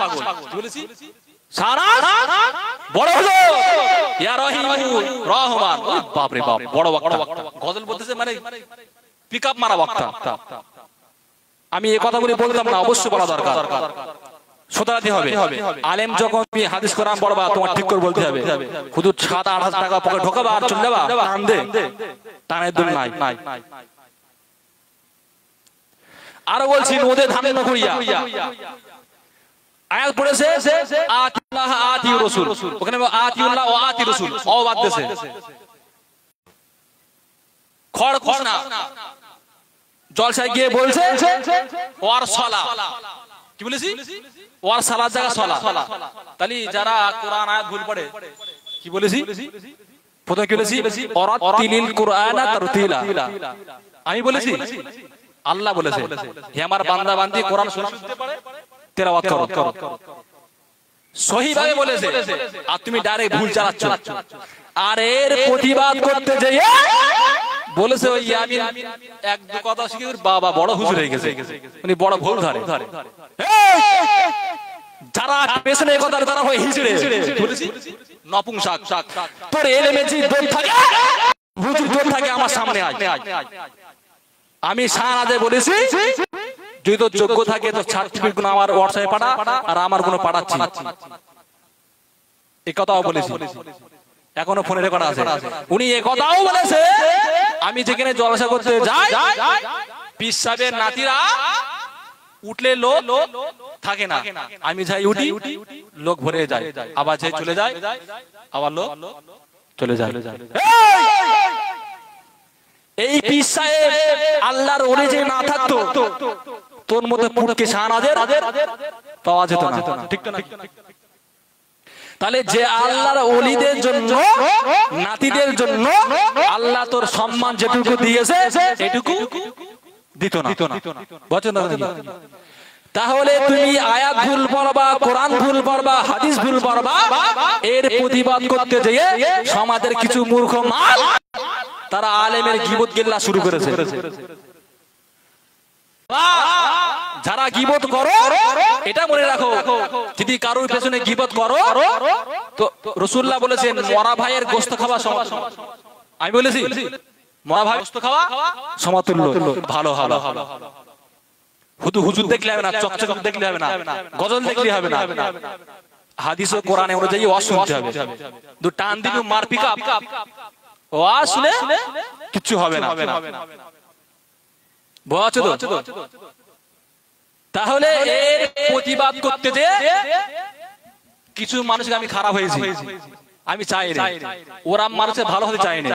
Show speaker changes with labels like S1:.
S1: পাগল বলেছি শাহনাজ বড় হলো ইয়া রহিমু রহমান বাপ রে বাপ বড় বক্তা গজল বলতেছে মানে পিকআপ মারা বক্তা আমি এই কথাগুলি বলতাম না অবশ্যই বলা দরকার শোধাতে হবে আলেম যখন তুমি হাদিস কোরআন পড়বা তোমার ঠিক করে বলতে হবে শুধু 7-8 টাকা পকেটে ঢোকাবা আর চলে যাবা টান দে টানের দুল নাই আর বলছি নদে ধান্য করিয়া আয়াত পড়েছে আতিউল্লাহ আতিউ রাসূল ওখানে আতিউল্লাহ ও আতি রাসূল ও বাদ দেছে খড় খোসনা জলসায় গিয়ে বলছে ওয়ার সালা কি বলেছি ওয়ার সালাত জায়গা সালা তাহলে যারা কোরআন আয়াত ভুল পড়ে কি বলেছি প্রথমে কি বলেছি ওরাতিলিল কুরআনা তারতিলা আমি বলেছি আল্লাহ বলেছে হে আমার বান্দা বান্দি কোরআন শুনতে পারে তেলাওয়াত করো সহি ভাবে বলেছে আর তুমি ডাইরেক্ট ভুল চালাচ্ছ আর এর প্রতিবাদ করতে যেয়ে বলেছে ওই আমি এক দু কথা শিখে বাবা বড় হুজুর হয়ে গেছে উনি বড় ভুল ধরে যারা পেছনে কথা তারা হয় হিজড়ে বলেছি নপুংসক তোর এলেমে যে দোল থাকে হুজুর দোল থাকে আমার সামনে আয় আমি শাহনাজে বলেছি যদি তো যোগ্য থাকে তো সার্টিফিকেট গুলো আমার হোয়াটসঅ্যাপে পাঠা আর আমার গুলো পাঠাচ্ছি এই কথাও বলেছি এখনো ফোনে রেকর্ড আছে উনি এই কথাও বলেছে আমি যেখানে জলসা করতে যাই পীর সাহেবের নাতিরা উঠলে লোক থাকে না আমি যাই উঠি লোক ভরে যায় আবার যাই চলে যায় আবার লোক চলে যায় এই পীর সাহেব আল্লাহর ওলি যে না থাকতো তোর মধ্যে পুটকে শাহনাজের পাওয়া যেত না ঠিক না তাহলে যে আল্লাহর ওলিদের জন্য নাতিদের জন্য আল্লাহ তোর সম্মান যেটুকু দিয়েছে এটুকু দিত না বুঝছেন না তাহলে তুমি আয়াত ভুল পড়বা কোরআন ভুল পড়বা হাদিস ভুল পড়বা এর প্রতিবাদ করতে যেয়ে সমাজের কিছু মূর্খ মাল তারা আলেমের গীবত গিল্লা শুরু করেছে যারা গীবত করো এটা মনে রাখো যদি কারোর পেছনে গীবত করো তো রাসূলুল্লাহ বলেছেন মরা ভাইয়ের গোশত খাওয়া সমান আমি বলেছি মরা ভাই গোশত খাওয়া সমতুল্য ভালো ভালো শুধু হুজুর দেখলে হবে না চকচক দেখলে হবে না গজল দেখলে হবে না হাদিস ও কোরআনে অনুযায়ী ওয়াজ শুনতে হবে দু টান দিবি মার পিকআপ ওয়াজ শুনে কিছু হবে না বুঝছো তো তাহলে এর প্রতিবাদ করতে যে কিছু মানুষকে আমি খারাপ হয়েছি আমি চাই ওরা মানুষের ভালো হতে চাই না